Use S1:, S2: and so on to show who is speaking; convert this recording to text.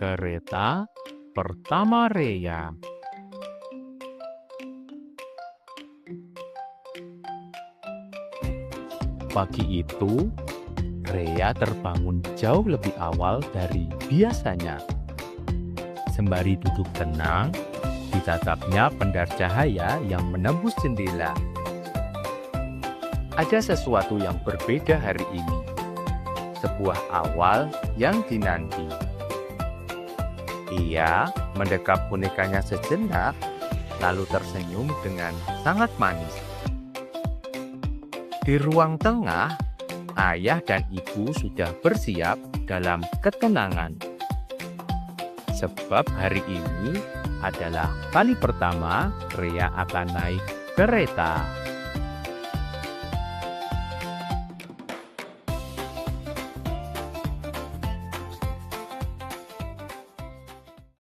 S1: Kereta pertama Rea. Pagi itu, Rea terbangun jauh lebih awal dari biasanya. Sembari duduk tenang, ditatapnya pendar cahaya yang menembus jendela. Ada sesuatu yang berbeda hari ini. Sebuah awal yang dinanti. Ia mendekap bonekanya sejenak, lalu tersenyum dengan sangat manis. Di ruang tengah, ayah dan ibu sudah bersiap dalam ketenangan. Sebab hari ini adalah kali pertama Rea akan naik kereta.